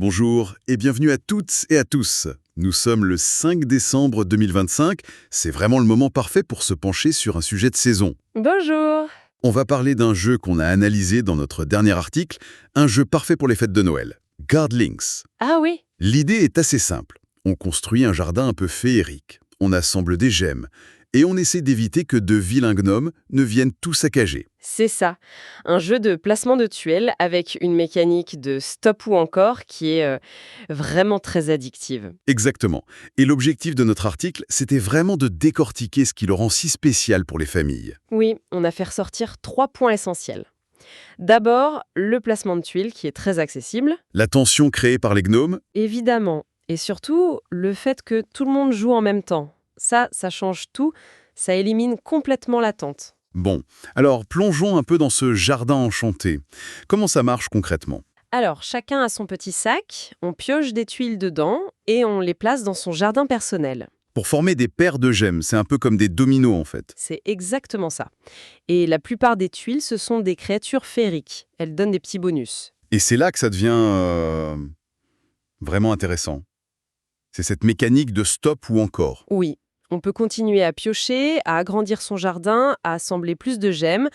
Bonjour et bienvenue à toutes et à tous. Nous sommes le 5 décembre 2025. C'est vraiment le moment parfait pour se pencher sur un sujet de saison. Bonjour! On va parler d'un jeu qu'on a analysé dans notre dernier article, un jeu parfait pour les fêtes de Noël. Gardlings. Ah oui, L'idée est assez simple. On construit un jardin un peu féerique. On assemble des gemmes. Et on essaie d'éviter que de vilains gnomes ne viennent tout saccager. c'est ça. Un jeu de placement de tuiles avec une mécanique de stop ou encore qui est vraiment très addictive. Exactement. Et l'objectif de notre article, c'était vraiment de décortiquer ce qui le rend si spécial pour les familles. Oui, on a fait ressortir 3 points essentiels. D'abord, le placement de tuiles qui est très accessible, La tension créée par les gnomes, évidemment. Et surtout, le fait que tout le monde joue en même temps. Ça change tout. Ça élimine complètement l'attente. bon, alors plongeons un peu dans ce jardin enchanté. Comment ça marche concrètement? Alors, chacun a son petit sac, on pioche des tuiles dedans et on les place dans son jardin personnel. Pour former des paires de gemmes, c'est un peu comme des dominos en fait. C'est exactement ça. Et la plupart des tuiles, ce sont des créatures féeriques. Elles donnent des petits bonus. Et c'est là que ça devient vraiment intéressant. C'est cette mécanique de stop ou encore. Oui, on peut continuer à piocher, à agrandir son jardin, à assembler plus de gemmes,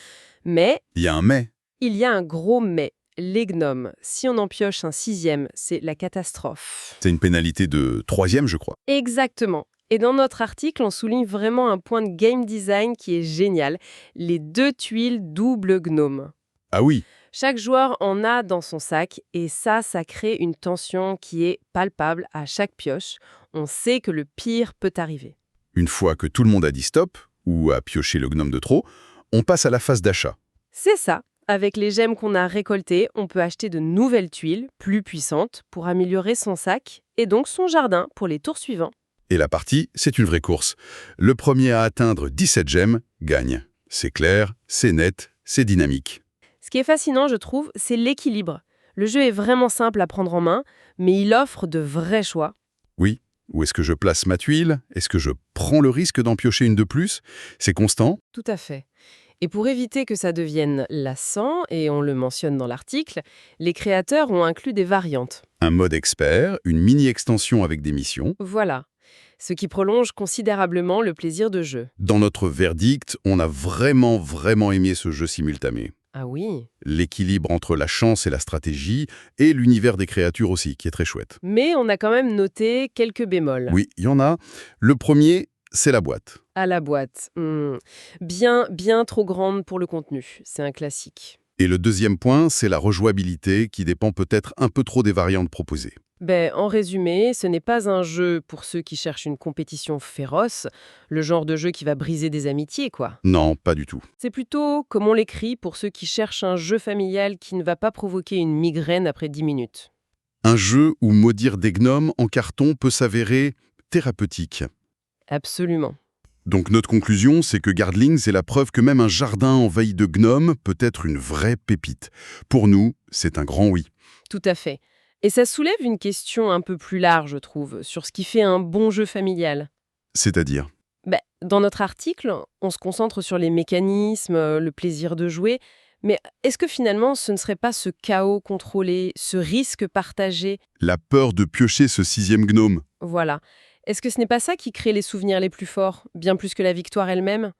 mais Il y a un mais. il y a un gros mais. Les gnomes, si on en pioche un 6e, c'est la catastrophe. C'est une pénalité de troisième, je crois. Exactement. Et dans notre article, on souligne vraiment un point de game design qui est génial. Les 2 tuiles double gnome. Ah oui, Chaque joueur en a dans son sac et ça crée une tension qui est palpable à chaque pioche. On sait que le pire peut arriver. une fois que tout le monde a dit stop, ou a pioché le gnome de trop, on passe à la phase d'achat. C'est ça. Avec les gemmes qu'on a récoltées, on peut acheter de nouvelles tuiles, plus puissantes, pour améliorer son sac et donc son jardin pour les tours suivants. Et la partie, c'est une vraie course. Le premier à atteindre 17 gemmes gagne. C'est clair, c'est net, c'est dynamique. Ce qui est fascinant, je trouve, c'est l'équilibre. Le jeu est vraiment simple à prendre en main, mais il offre de vrais choix. Oui, où est-ce que je place ma tuile? Est-ce que je prends le risque d'en piocher une de plus? C'est constant? Tout à fait. Et pour éviter que ça devienne lassant, et on le mentionne dans l'article, les créateurs ont inclus des variantes. Un mode expert, une mini-extension avec des missions. Voilà. Ce qui prolonge considérablement le plaisir de jeu. Dans notre verdict, on a vraiment aimé ce jeu simultané. Ah oui. L'équilibre entre la chance et la stratégie, et l'univers des créatures aussi, qui est très chouette. Mais on a quand même noté quelques bémols. Oui, il y en a. Le premier, c'est la boîte. À la boîte. Bien trop grande pour le contenu. C'est un classique. Et le deuxième point, c'est la rejouabilité, qui dépend peut-être un peu trop des variantes proposées. En résumé, ce n'est pas un jeu pour ceux qui cherchent une compétition féroce, le genre de jeu qui va briser des amitiés, quoi. Non, pas du tout. C'est plutôt, comme on l'écrit, pour ceux qui cherchent un jeu familial qui ne va pas provoquer une migraine après 10 minutes. Un jeu où maudire des gnomes en carton peut s'avérer thérapeutique. Absolument. Donc notre conclusion, c'est que Gardlings est la preuve que même un jardin envahi de gnomes peut être une vraie pépite. Pour nous, c'est un grand oui. Tout à fait. Et ça soulève une question un peu plus large, je trouve, sur ce qui fait un bon jeu familial. C'est-à-dire, Dans notre article, on se concentre sur les mécanismes, le plaisir de jouer, mais est-ce que finalement ce ne serait pas ce chaos contrôlé, ce risque partagé? la peur de piocher ce sixième gnome. Voilà. Est-ce que ce n'est pas ça qui crée les souvenirs les plus forts, bien plus que la victoire elle-même?